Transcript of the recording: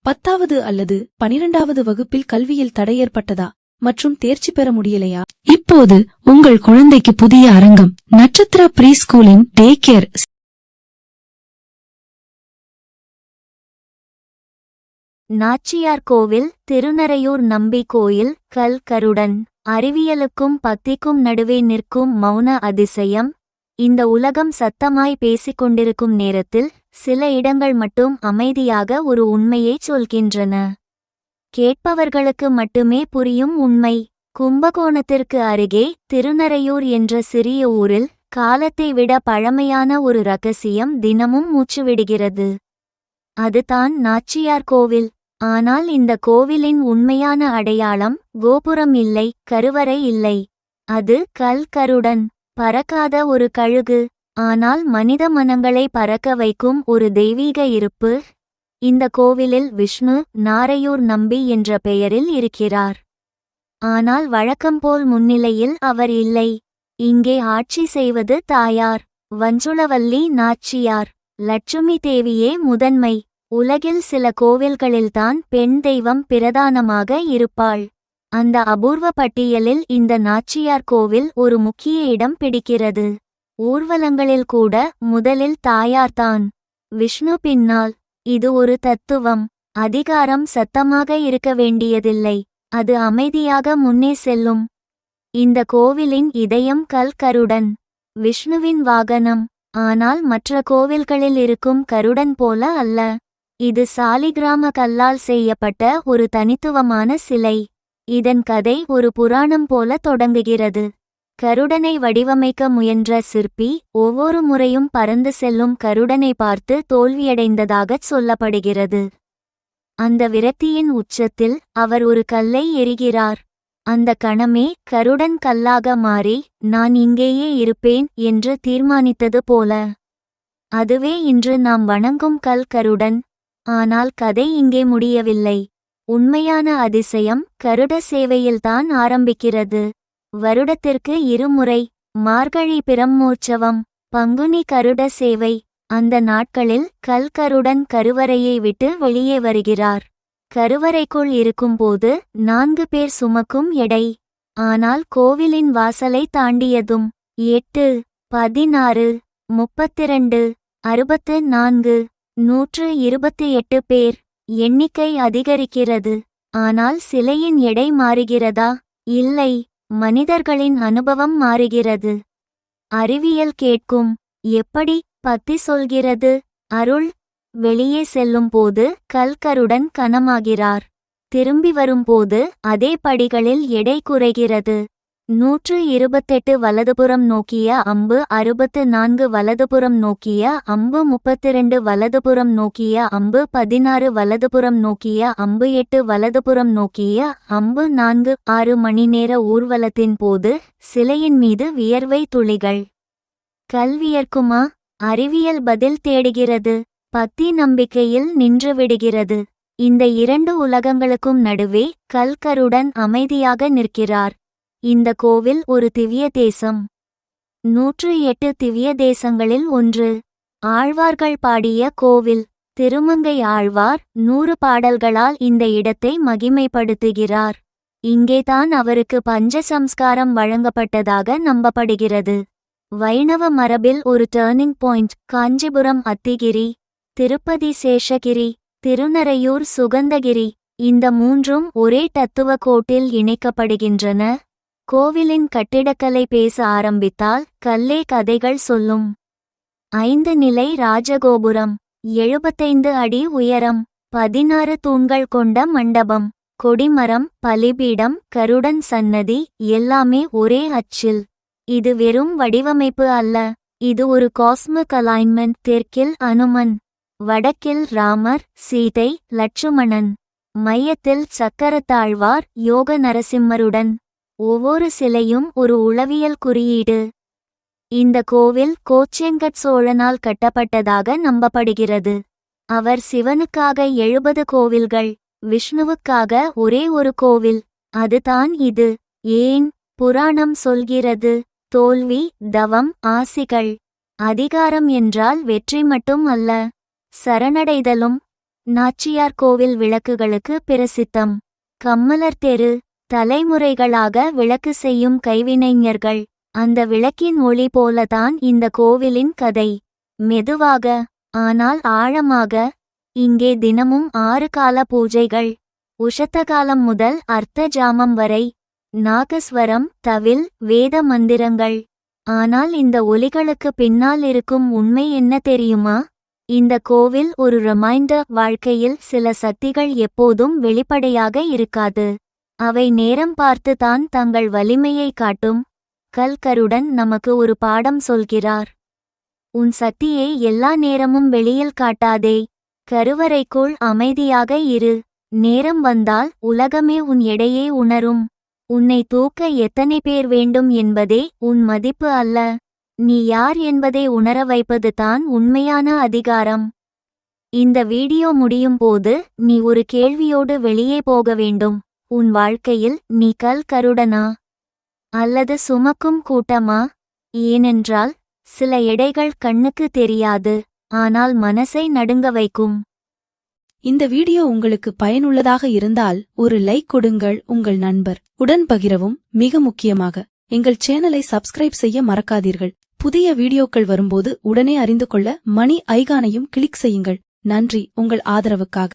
10வது அல்லது 12வது வகுப்பில் கல்வியில் தடை ஏற்பட்டதா மற்றும் தேர்ச்சி பெற முடியலையா? இப்போது உங்கள் குழந்தைக்கு புதிய அரங்கம். நட்சத்திர ப்ரீ ஸ்கூலின் டே கேர். நாச்சியார் கோவில், திருநறையூர் நம்பி கோயில், கல் கருடன். அறிவியலுக்கும் பக்திக்கும் நடுவே நிற்கும் மௌன அதிசயம். இந்த உலகம் சத்தமாய் பேசிக்கொண்டிருக்கும் நேரத்தில் சில இடங்கள் மட்டும் அமைதியாக ஒரு உண்மையைச் சொல்கின்றன. கேட்பவர்களுக்கு மட்டுமே புரியும் உண்மை. கும்பகோணத்திற்கு அருகே திருநறையூர் என்ற சிறிய ஊரில் காலத்தை விட பழமையான ஒரு ரகசியம் தினமும் மூச்சுவிடுகிறது. அதுதான் நாச்சியார் கோவில். ஆனால் இந்த கோவிலின் உண்மையான அடையாளம் கோபுரம் இல்லை, கருவறை இல்லை. அது கல் கருடன், பறக்காத ஒரு கழுகு. ஆனால் மனித மனங்களை பறக்க வைக்கும் ஒரு தெய்வீக இருப்பு. இந்த கோவிலில் விஷ்ணு நாரையூர் நம்பி என்ற பெயரில் இருக்கிறார். ஆனால் வழக்கம்போல் முன்னிலையில் அவர் இல்லை. இங்கே ஆட்சி செய்வது தாயார் வஞ்சுளவல்லி நாச்சியார். லட்சுமி தேவியே முதன்மை. உலகில் சில கோவில்களில்தான் பெண் தெய்வம் பிரதானமாக இருப்பாள். அந்த அபூர்வ பட்டியலில் இந்த நாச்சியார் கோவில் ஒரு முக்கிய இடம் பிடிக்கிறது. ஊர்வலங்களில் கூட முதலில் தாயார்தான், விஷ்ணு பின்னால். இது ஒரு தத்துவம். அதிகாரம் சத்தமாக இருக்க வேண்டியதில்லை, அது அமைதியாக முன்னே செல்லும். இந்த கோவிலின் இதயம் கல் கருடன், விஷ்ணுவின் வாகனம். ஆனால் மற்ற கோவில்களில் இருக்கும் கருடன் போல அல்ல. இது சாலிகிராம கல்லால் செய்யப்பட்ட ஒரு தனித்துவமான சிலை. இதன் கதை ஒரு புராணம் போல தொடங்குகிறது. கருடனை வடிவமைக்க முயன்ற சிற்பி ஒவ்வொரு முறையும் பறந்து செல்லும் கருடனை பார்த்து தோல்வியடைந்ததாகச் சொல்லப்படுகிறது. அந்த விரக்தியின் உச்சத்தில் அவர் ஒரு கல்லை எறிகிறார். அந்த கணமே கருடன் கல்லாக மாறி நான் இங்கேயே இருப்பேன் என்று தீர்மானித்தது போல. அதுவே இன்று நாம் வணங்கும் கல் கருடன். ஆனால் கதை இங்கே முடியவில்லை. உண்மையான அதிசயம் கருட சேவையில்தான் ஆரம்பிக்கிறது. வருடத்திற்கு இருமுறை, மார்கழி பிரம்மோற்சவம், பங்குனி கருட சேவை. அந்த நாட்களில் கல் கருடன் கருவறையை விட்டு வெளியே வருகிறார். கருவறைக்குள் இருக்கும்போது 4 பேர் சுமக்கும் எடை. ஆனால் கோவிலின் வாசலை தாண்டியதும் 8, 16, 32, 64, 128 பேர். எண்ணிக்கை அதிகரிக்கிறது. ஆனால் சிலையின் எடை மாறுகிறதா? இல்லை, மனிதர்களின் அனுபவம் மாறுகிறது. அறிவியல் கேட்கும். எப்படி? பக்தி சொல்கிறது. அருள். வெளியே செல்லும் போது கல்கருடன் கனமாகிறார். திரும்பி வரும்போது அதே படிகளில் எடை குறைகிறது. 128 வலதுபுறம் நோக்கிய அம்பு 64 வலதுபுறம் நோக்கிய அம்பு 32 வலதுபுறம் நோக்கிய அம்பு 16 வலதுபுறம் நோக்கிய அம்பு 8 வலதுபுறம் நோக்கிய அம்பு 4-6 மணி நேர ஊர்வலத்தின் போது சிலையின் மீது வியர்வை துளிகள். கல் வியர்க்குமா? அறிவியல் பதில் தேடுகிறது. பக்தி நம்பிக்கையில் நின்றுவிடுகிறது. இந்த 2 உலகங்களுக்கும் நடுவே கல்கருடன் அமைதியாக நிற்கிறார். இந்த கோவில் ஒரு திவ்ய தேசம். 108 திவ்ய தேசங்களில் ஒன்று. ஆழ்வார்கள் பாடிய கோவில். திருமங்கை ஆழ்வார் 100 பாடல்களால் இந்த இடத்தை மகிமைப்படுத்துகிறார். இங்கேதான் அவருக்கு பஞ்ச சம்ஸ்காரம் வழங்கப்பட்டதாக நம்பப்படுகிறது. வைணவ மரபில் ஒரு டர்னிங் பாயிண்ட். காஞ்சிபுரம் அத்திகிரி, திருப்பதி சேஷகிரி, திருநறையூர் சுகந்தகிரி. இந்த 3ம் ஒரே தத்துவ கோட்டில் இணைக்கப்படுகின்றன. கோவிலின் கட்டிடக்கலை பேச ஆரம்பித்தால் கல்லே கதைகள் சொல்லும். 5 நிலை ராஜகோபுரம், 75 அடி உயரம், 16 தூண்கள் கொண்ட மண்டபம், கொடிமரம், பலிபீடம், கருடன் சன்னதி, எல்லாமே ஒரே அச்சில். இது வெறும் வடிவமைப்பு அல்ல, இது ஒரு காஸ்மிக் அலைன்மெண்ட். தெற்கில் அனுமன், வடக்கில் ராமர், சீதை, லட்சுமணன், மையத்தில் சக்கரத்தாழ்வார் யோக நரசிம்மருடன். ஒவ்வொரு சிலையும் ஒரு உளவியல் குறியீடு. இந்த கோவில் கோச்செங்கட் சோழனால் கட்டப்பட்டதாக நம்பப்படுகிறது. அவர் சிவனுக்காக 70 கோவில்கள், விஷ்ணுவுக்காக ஒரே ஒரு கோவில். அதுதான் இது. ஏன்? புராணம் சொல்கிறது. தோல்வி, தவம், ஆசிகள். அதிகாரம் என்றால் வெற்றி மட்டும் அல்ல, சரணடைதலும். நாச்சியார் கோவில் விளக்குகளுக்கு பிரசித்தம். கம்மலர் தெரு. தலைமுறைகளாக விளக்கு செய்யும் கைவினைஞர்கள். அந்த விளக்கின் ஒளி போலதான் இந்த கோவிலின் கதை. மெதுவாக ஆனால் ஆழமாக. இங்கே தினமும் 6 கால பூஜைகள். உஷத்த காலம் முதல் அர்த்த ஜாமம் வரை. நாகஸ்வரம், தவில், வேத மந்திரங்கள். ஆனால் இந்த ஒலிகளுக்கு பின்னால் இருக்கும் உண்மை என்ன தெரியுமா? இந்த கோவில் ஒரு ரிமைண்டர். வாழ்க்கையில் சில சக்திகள் எப்போதும் வெளிப்படையாக இருக்காது. அவை நேரம் பார்த்து தான் தங்கள் வலிமையை காட்டும். கல்கருடன் நமக்கு ஒரு பாடம் சொல்கிறார். உன் சக்தியை எல்லா நேரமும் வெளியில் காட்டாதே. கருவறைக்குள் அமைதியாக இரு. நேரம் வந்தால் உலகமே உன் எடையை உணரும். உன்னை தூக்க எத்தனை பேர் வேண்டும் என்பதே உன் மதிப்பு அல்ல. நீ யார் என்பதை உணர வைப்பது தான் உண்மையான அதிகாரம். இந்த வீடியோ முடியும் போது நீ ஒரு கேள்வியோடு வெளியே போக வேண்டும். உன் வாழ்க்கையில் நீ கல்கருடனா அல்லது சுமக்கும் கூட்டமா? ஏனென்றால் சில எடைகள் கண்ணுக்கு தெரியாது, ஆனால் மனசை நடுங்க வைக்கும். இந்த வீடியோ உங்களுக்கு பயனுள்ளதாக இருந்தால் ஒரு லைக் கொடுங்கள். உங்கள் நண்பர் உடன் பகிரவும். மிக முக்கியமாக எங்கள் சேனலை சப்ஸ்கிரைப் செய்ய மறக்காதீர்கள். புதிய வீடியோக்கள் வரும்போது உடனே அறிந்து கொள்ள மணி ஐகானையும் கிளிக் செய்யுங்கள். நன்றி உங்கள் ஆதரவுக்காக.